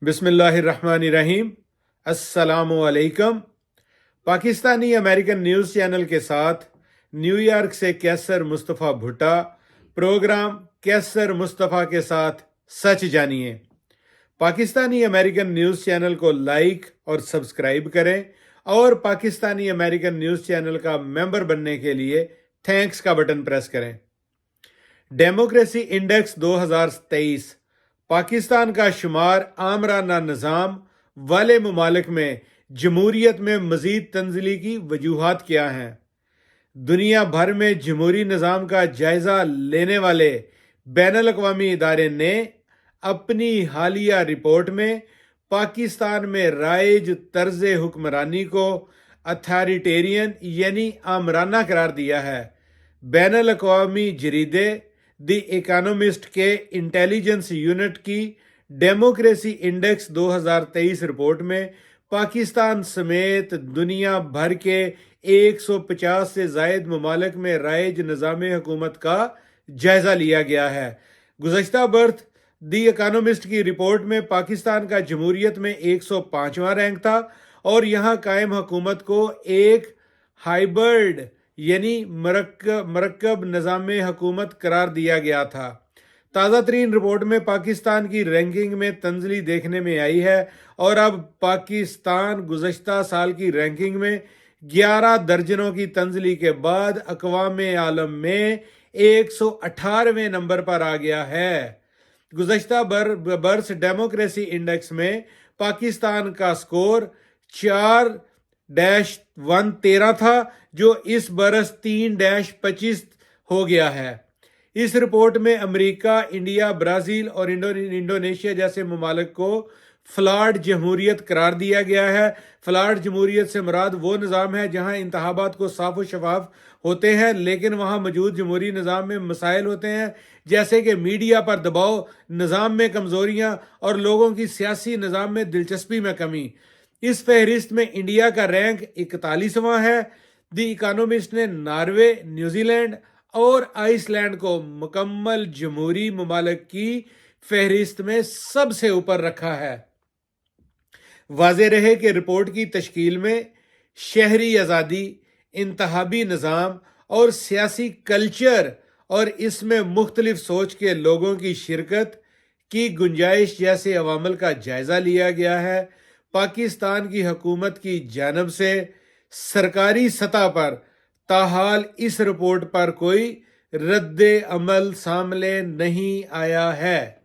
بسم اللہ الرحمن الرحیم۔ السلام علیکم۔ پاکستانی امریکن نیوز چینل کے ساتھ نیو یارک سے کیسر مصطفیٰ بھٹا، پروگرام کیسر مصطفیٰ کے ساتھ سچ جانیے۔ پاکستانی امریکن نیوز چینل کو لائک اور سبسکرائب کریں اور پاکستانی امریکن نیوز چینل کا ممبر بننے کے لیے تھینکس کا بٹن پریس کریں۔ ڈیموکریسی انڈیکس 2023 پاکستان کا شمار آمرانہ نظام والے ممالک میں جمہوریت میں مزید تنزلی کی وجوہات کیا ہیں؟ دنیا بھر میں جمہوری نظام کا جائزہ لینے والے بین الاقوامی ادارے نے اپنی حالیہ رپورٹ میں پاکستان میں رائج طرز حکمرانی کو اتھارٹیرین یعنی آمرانہ قرار دیا ہے۔ بین الاقوامی جریدے دی اکانومسٹ کے انٹیلیجنس یونٹ کی ڈیموکریسی انڈیکس 2023 رپورٹ میں پاکستان سمیت دنیا بھر کے 150 سے زائد ممالک میں رائج نظام حکومت کا جائزہ لیا گیا ہے۔ گزشتہ برس دی اکانومسٹ کی رپورٹ میں پاکستان کا جمہوریت میں 105واں رینک تھا اور یہاں قائم حکومت کو ایک ہائبرڈ یعنی مرکب نظام حکومت قرار دیا گیا تھا۔ تازہ ترین رپورٹ میں پاکستان کی رینکنگ میں تنزلی دیکھنے میں آئی ہے اور اب پاکستان گزشتہ سال کی رینکنگ میں 11 درجنوں کی تنزلی کے بعد اقوام عالم میں 118ویں نمبر پر آ گیا ہے۔ گزشتہ برس ڈیموکریسی انڈیکس میں پاکستان کا سکور 4-113 تھا جو اس برس 3-25 ہو گیا ہے۔ اس رپورٹ میں امریکہ، انڈیا، برازیل اور انڈونیشیا جیسے ممالک کو فلاٹ جمہوریت قرار دیا گیا ہے۔ فلاٹ جمہوریت سے مراد وہ نظام ہے جہاں انتخابات کو صاف و شفاف ہوتے ہیں لیکن وہاں موجود جمہوری نظام میں مسائل ہوتے ہیں جیسے کہ میڈیا پر دباؤ، نظام میں کمزوریاں اور لوگوں کی سیاسی نظام میں دلچسپی میں کمی۔ اس فہرست میں انڈیا کا رینک 41واں ہے۔ دی اکانومسٹ نے ناروے، نیوزی لینڈ اور آئس لینڈ کو مکمل جمہوری ممالک کی فہرست میں سب سے اوپر رکھا ہے۔ واضح رہے کہ رپورٹ کی تشکیل میں شہری آزادی، انتخابی نظام اور سیاسی کلچر اور اس میں مختلف سوچ کے لوگوں کی شرکت کی گنجائش جیسے عوامل کا جائزہ لیا گیا ہے۔ پاکستان کی حکومت کی جانب سے سرکاری سطح پر تاحال اس رپورٹ پر کوئی رد عمل سامنے نہیں آیا ہے۔